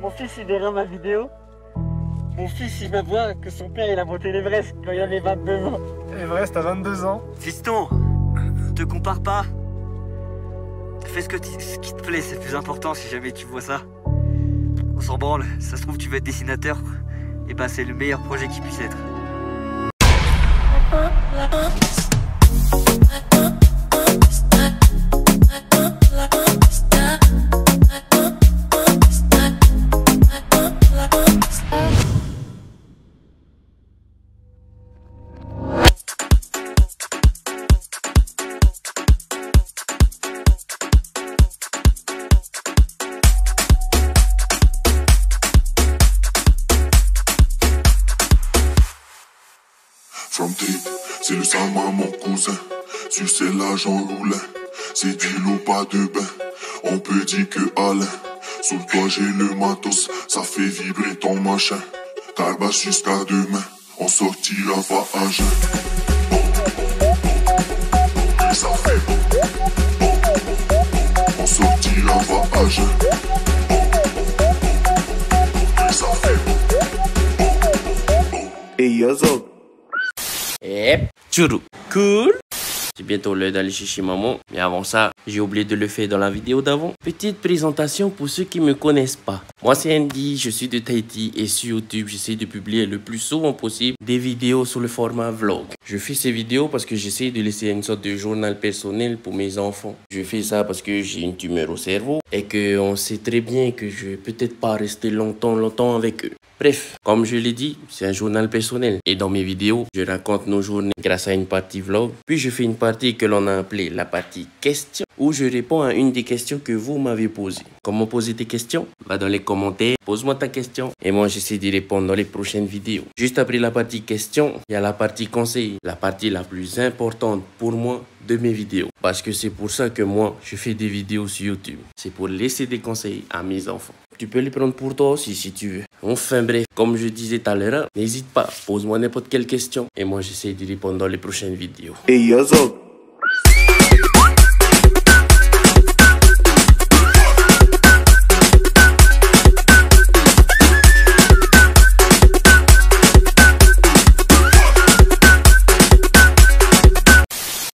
Mon fils il verra ma vidéo. Mon fils il va voir que son père il a monté l'Everest quand il avait 22 ans. Everest à 22 ans. Fiston, te compare pas. Fais ce qui te plaît, c'est plus important si jamais tu vois ça. On s'en branle, ça se trouve tu veux être dessinateur. Et ben c'est le meilleur projet qui puisse être. From deep, c'est le Sama mon cousin. Sucer l'argent roulin, c'est du loup pas de bain. On peut dire que Alain, sous le toit j'ai le matos, ça fait vibrer ton machin. Carbas jusqu'à demain, on sortira pas à jeun. Que ça fait on sortira pas à jeun. Que ça fait Et Yazo. Yep, tchourou. Cool. C'est bientôt l'heure d'aller chez maman. Mais avant ça, j'ai oublié de le faire dans la vidéo d'avant. Petite présentation pour ceux qui me connaissent pas. Moi c'est Andy, je suis de Tahiti et sur YouTube, j'essaie de publier le plus souvent possible des vidéos sous le format vlog. Je fais ces vidéos parce que j'essaie de laisser une sorte de journal personnel pour mes enfants. Je fais ça parce que j'ai une tumeur au cerveau et qu'on sait très bien que je vais peut-être pas rester longtemps avec eux. Bref, comme je l'ai dit, c'est un journal personnel. Et dans mes vidéos, je raconte nos journées grâce à une partie vlog. Puis je fais une partie que l'on a appelée la partie questions, où je réponds à une des questions que vous m'avez posées. Comment poser tes questions? Va dans les commentaires, pose-moi ta question. Et moi, j'essaie d'y répondre dans les prochaines vidéos. Juste après la partie questions, il y a la partie conseils. La partie la plus importante pour moi de mes vidéos. Parce que c'est pour ça que moi, je fais des vidéos sur YouTube. C'est pour laisser des conseils à mes enfants. Tu peux les prendre pour toi aussi si tu veux. Enfin bref, comme je disais tout à l'heure, n'hésite pas, pose-moi n'importe quelle question. Et moi, j'essaie d'y répondre dans les prochaines vidéos. Et Yazo.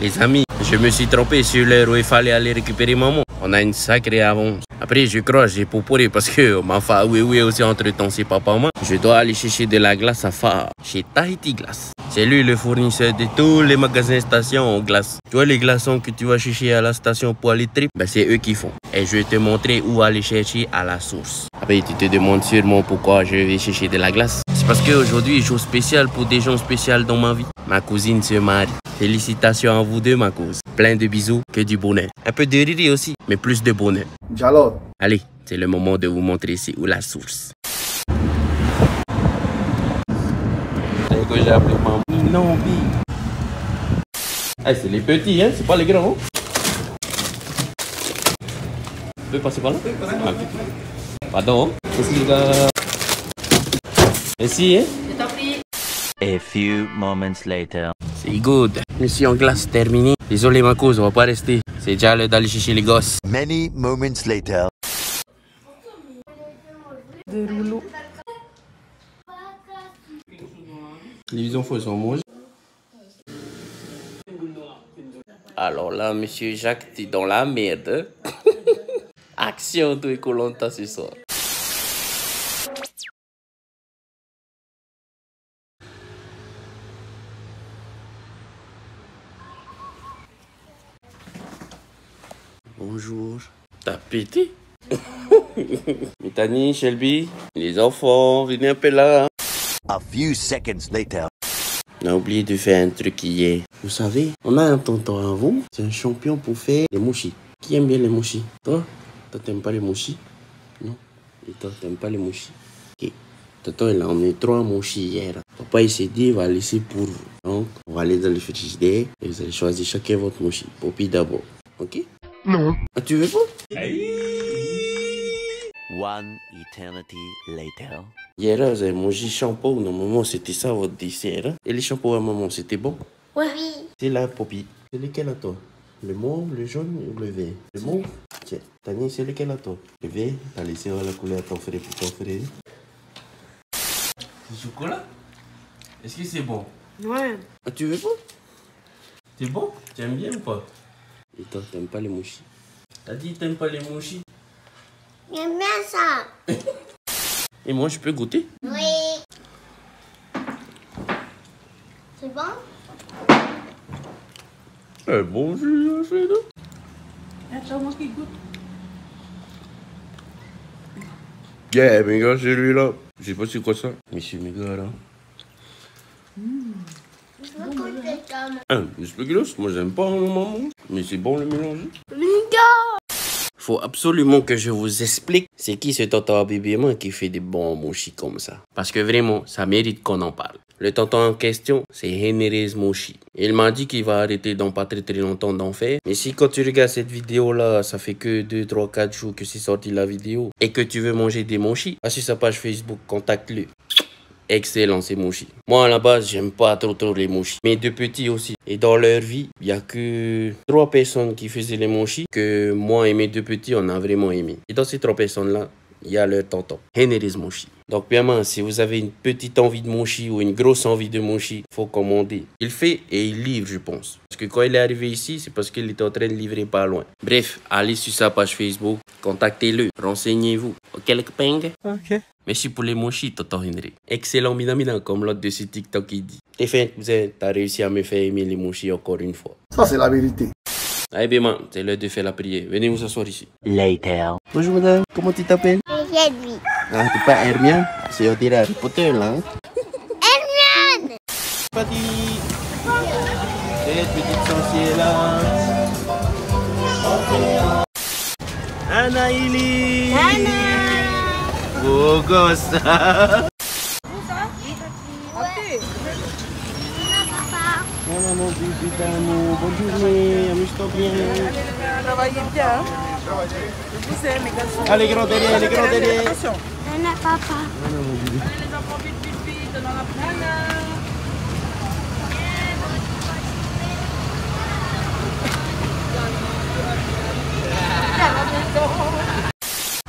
Les amis, je me suis trompé sur l'heure où il fallait aller récupérer maman. On a une sacrée avance. Après, je crois j'ai pourri parce que ma femme, oui, aussi entre temps, c'est papa moi. Je dois aller chercher de la glace à Far, chez Tahiti Glace. C'est lui le fournisseur de tous les magasins stations en glace. Tu vois les glaçons que tu vas chercher à la station pour aller trip, ben c'est eux qui font. Et je vais te montrer où aller chercher à la source. Après, tu te demandes sûrement pourquoi je vais chercher de la glace. C'est parce qu'aujourd'hui, jour spécial pour des gens spéciaux dans ma vie. Ma cousine se marie. Félicitations à vous deux, ma cause. Plein de bisous, que du bonheur. Un peu de rire aussi, mais plus de bonheur. Jalot. Allez, c'est le moment de vous montrer c'est où la source. C'est que j'ai appelé maman. Non, hey, c'est les petits, hein, c'est pas les grands. Tu peux passer par là? Ah, okay. Pardon. Merci les gars. Merci, hein. A few moments later. C'est good. Mission en glace terminée. Désolé ma cause, on va pas rester. C'est déjà l'heure d'aller chercher les gosses. Many moments later. Les enfants sont moches. Alors là, monsieur Jacques, t'es dans la merde. Action de Koh-Lanta ce soir. Bonjour. T'as pété? Mithani, Shelby, les enfants, venez un peu là. A few seconds later. On a oublié de faire un truc hier. Vous savez, on a un tonton à vous. C'est un champion pour faire les mouchis. Qui aime bien les mouchis? Toi? Toi, t'aimes pas les mouchis? Non? Et toi, t'aimes pas les mouchis? Ok. Tonton, il a emmené 3 mouchis hier. Papa, il s'est dit, il va laisser pour vous. Donc, on va aller dans le frigidaire et vous allez choisir chacun votre mouchi. Poppy d'abord. Ok? Non. Ah, tu veux pas? One eternity later. Hier, vous avez mangé shampoo. Normalement, c'était ça votre dessert. Hein? Et les shampoings à maman, c'était bon? Oui. C'est là, Poppy. C'est lequel à toi? Le mauve, le jaune ou le vert? Le mauve? Tiens, Tani, c'est lequel à toi? Le vert, t'as laissé la couleur à ton frère pour ton frère. C'est chocolat? Est-ce que c'est bon? Ouais. Ah, tu veux pas? C'est bon? Tu aimes bien ou pas? Et toi, t'aimes pas les mouchis? T'as dit t'aimes pas les mouchis? J'aime bien ça. Et moi, je peux goûter? Oui. C'est bon? C'est bon, je fais là. Attends, moi qui goûte. Yeah, mes gars, c'est lui là. Je sais pas c'est quoi ça. Monsieur mes gars là. Je veux goûter ça. Le spéculoos, moi j'aime pas mon maman. Mais c'est bon le mélange. Linga! Faut absolument que je vous explique c'est qui ce tonton Abibéman qui fait des bons mochis comme ça. Parce que vraiment, ça mérite qu'on en parle. Le tonton en question, c'est Henry's Mochi. Il m'a dit qu'il va arrêter dans pas très longtemps d'en faire. Mais si quand tu regardes cette vidéo là, ça fait que 2, 3, 4 jours que c'est sorti la vidéo et que tu veux manger des mochis, va sur sa page Facebook, contacte-le. Excellent ces mochis. Moi à la base, j'aime pas trop les mochis. Mais de petits aussi. Et dans leur vie, il y a que 3 personnes qui faisaient les mochis que moi et mes 2 petits, on a vraiment aimé. Et dans ces 3 personnes là, il y a leur tonton, Henry's Mochi. Donc bien, si vous avez une petite envie de mochi ou une grosse envie de mochi, faut commander. Il fait et il livre, je pense. Parce que quand il est arrivé ici, c'est parce qu'il était en train de livrer pas loin. Bref, allez sur sa page Facebook, contactez-le, renseignez-vous. Ok, les copains? Ok. Merci pour les mochis, tonton Henry. Excellent, mina, comme l'autre de ce TikTok qui dit. Et fin, t'as réussi à me faire aimer les mochis encore une fois. Ça, c'est la vérité. Allez, bien, c'est l'heure de faire la prière. Venez vous asseoir ici. Later. Bonjour, madame. Comment tu t'appelles? Hermione. Ah, t'es pas Hermione? C'est on dirait Harry Potter, là. Hein? Hermione! Patty! Cette petite sorcière-là. Anaïli! Anna! Beau gosse! Voilà mon petit d'amour. Bonne journée. Amuse-toi bien. Travaillez bien. Je vous aime, mes garçons. Allez, grand derrière, les grands derrière. Attention. Anna, papa. Les enfants, vite, dans la banane.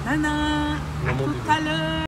Nana, à tout à l'heure.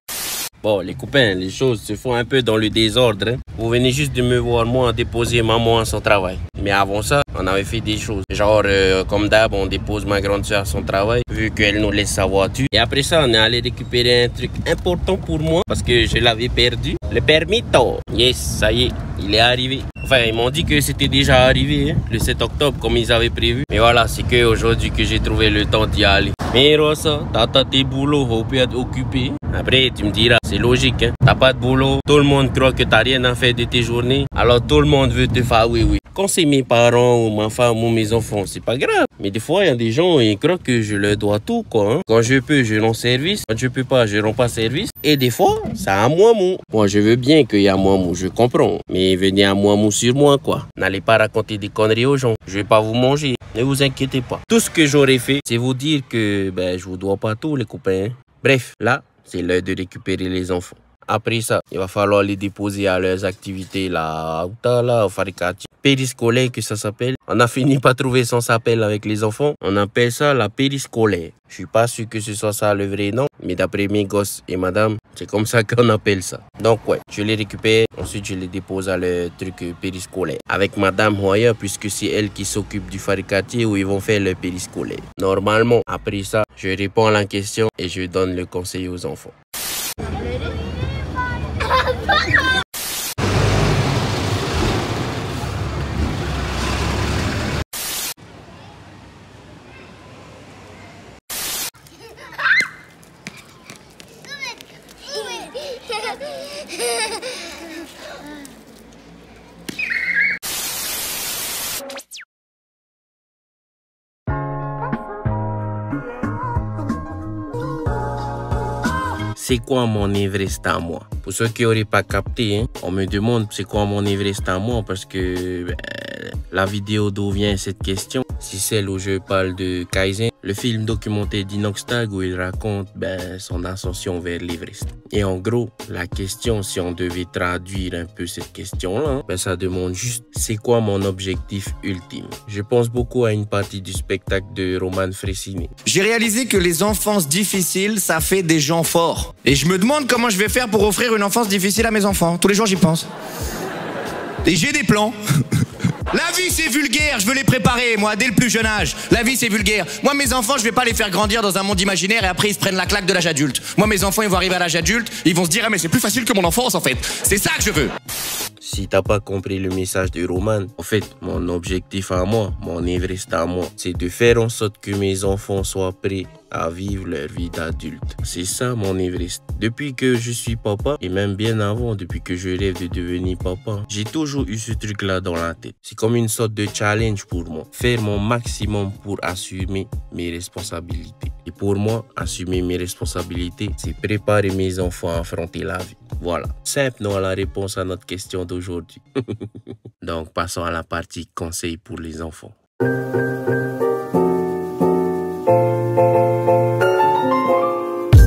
Bon, les copains, les choses se font un peu dans le désordre. Hein. Vous venez juste de me voir, moi, déposer maman à son travail. Mais avant ça, on avait fait des choses. Genre, comme d'hab, on dépose ma grande soeur à son travail, vu qu'elle nous laisse sa voiture. Et après ça, on est allé récupérer un truc important pour moi, parce que je l'avais perdu. Le permis tôt. Yes, ça y est, il est arrivé. Enfin, ils m'ont dit que c'était déjà arrivé, hein, le 7 octobre, comme ils avaient prévu. Mais voilà, c'est qu'aujourd'hui que j'ai trouvé le temps d'y aller. Mais Rosa, t'as tes boulots, faut plus être occupé. Après, tu me diras, c'est logique, hein. T'as pas de boulot, tout le monde croit que t'as rien à faire de tes journées. Alors tout le monde veut te faire oui. Quand c'est mes parents ou ma femme ou mes enfants, c'est pas grave. Mais des fois, il y a des gens, ils croient que je leur dois tout, quoi. Hein. Quand je peux, je rends service. Quand je peux pas, je rends pas service. Et des fois, ça a moi mou. Moi, je veux bien qu'il y a moi mou, je comprends. Mais venez à moi mou sur moi, quoi. N'allez pas raconter des conneries aux gens. Je vais pas vous manger. Ne vous inquiétez pas. Tout ce que j'aurais fait, c'est vous dire que je vous dois pas tout, les copains. Bref, là, c'est l'heure de récupérer les enfants. Après ça, il va falloir les déposer à leurs activités là, au Farikati. Périscolaire que ça s'appelle. On a fini par trouver son s'appelle avec les enfants. On appelle ça la périscolaire. Je suis pas sûr que ce soit ça le vrai nom, mais d'après mes gosses et madame, c'est comme ça qu'on appelle ça. Donc ouais, je les récupère, ensuite je les dépose à leur truc périscolaire. Avec madame Hoya, puisque c'est elle qui s'occupe du Farikati où ils vont faire le périscolaire. Normalement, après ça, je réponds à la question et je donne le conseil aux enfants. C'est quoi mon Everest à moi? Pour ceux qui n'auraient pas capté, hein, on me demande c'est quoi mon Everest à moi parce que la vidéo d'où vient cette question, c'est celle où je parle de Kaizen, le film documentaire d'Inox Tag où il raconte son ascension vers l'Everest. Et en gros, la question, si on devait traduire un peu cette question-là, ça demande juste c'est quoi mon objectif ultime. Je pense beaucoup à une partie du spectacle de Roman Frécinet. J'ai réalisé que les enfances difficiles, ça fait des gens forts. Et je me demande comment je vais faire pour offrir une enfance difficile à mes enfants. Tous les jours, j'y pense. Et j'ai des plans. La vie, c'est vulgaire, je veux les préparer, moi, dès le plus jeune âge. La vie, c'est vulgaire. Moi, mes enfants, je vais pas les faire grandir dans un monde imaginaire et après, ils se prennent la claque de l'âge adulte. Moi, mes enfants, ils vont arriver à l'âge adulte, ils vont se dire, ah, mais c'est plus facile que mon enfance, en fait. C'est ça que je veux. Si t'as pas compris le message de Roman, en fait, mon objectif à moi, mon Everest à moi, c'est de faire en sorte que mes enfants soient prêts à vivre leur vie d'adulte. C'est ça mon Everest. Depuis que je suis papa, et même bien avant, depuis que je rêve de devenir papa, j'ai toujours eu ce truc-là dans la tête. C'est comme une sorte de challenge pour moi. Faire mon maximum pour assumer mes responsabilités. Et pour moi, assumer mes responsabilités, c'est préparer mes enfants à affronter la vie. Voilà. Simple, non, la réponse à notre question d'aujourd'hui. Donc, passons à la partie conseils pour les enfants.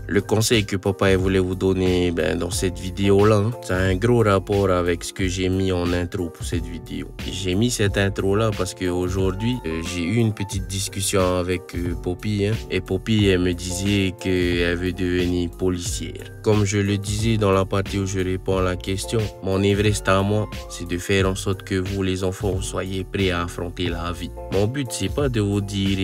Le conseil que papa voulait vous donner dans cette vidéo-là, ça a un gros rapport avec ce que j'ai mis en intro pour cette vidéo. J'ai mis cette intro-là parce qu'aujourd'hui, j'ai eu une petite discussion avec Poppy. Et Poppy, elle me disait qu'elle veut devenir policière. Comme je le disais dans la partie où je réponds à la question, mon Everest à moi, c'est de faire en sorte que vous, les enfants, vous soyez prêts à affronter la vie. Mon but, c'est pas de vous dire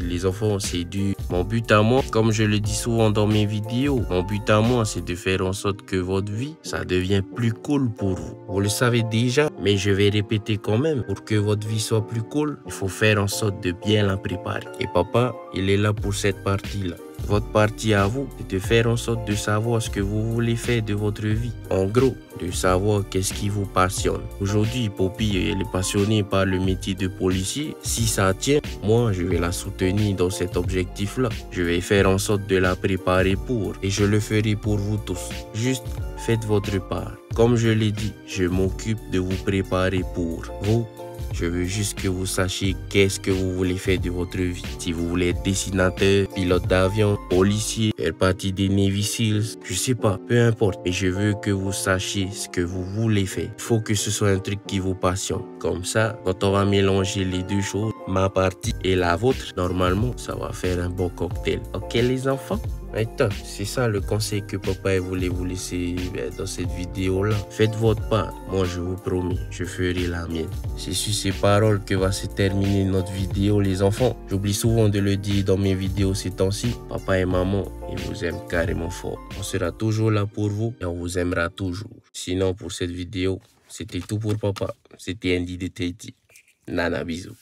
les enfants, c'est dur. Mon but à moi, comme je le dis souvent dans mes vidéos, mon but à moi, c'est de faire en sorte que votre vie, ça devient plus cool pour vous. Vous le savez déjà, mais je vais répéter quand même. Pour que votre vie soit plus cool, il faut faire en sorte de bien la préparer. Et papa, il est là pour cette partie-là. Votre partie à vous, c'est de faire en sorte de savoir ce que vous voulez faire de votre vie. En gros, de savoir qu'est-ce qui vous passionne. Aujourd'hui, Poppy, elle est passionnée par le métier de policier. Si ça tient, moi, je vais la soutenir dans cet objectif-là. Je vais faire en sorte de la préparer pour. Et je le ferai pour vous tous. Juste, faites votre part. Comme je l'ai dit, je m'occupe de vous préparer pour vous. Je veux juste que vous sachiez qu'est-ce que vous voulez faire de votre vie. Si vous voulez être dessinateur, pilote d'avion, policier, faire partie des Navy Seals, je sais pas, peu importe. Mais je veux que vous sachiez ce que vous voulez faire. Il faut que ce soit un truc qui vous passionne. Comme ça, quand on va mélanger les deux choses, ma partie et la vôtre, normalement, ça va faire un bon cocktail. Ok les enfants? Attends, c'est ça le conseil que papa voulait vous laisser dans cette vidéo-là. Faites votre part. Moi, je vous promets, je ferai la mienne. C'est sur ces paroles que va se terminer notre vidéo, les enfants. J'oublie souvent de le dire dans mes vidéos ces temps-ci. Papa et maman, ils vous aiment carrément fort. On sera toujours là pour vous et on vous aimera toujours. Sinon, pour cette vidéo, c'était tout pour papa. C'était Andy de Tahiti. Nana, bisous.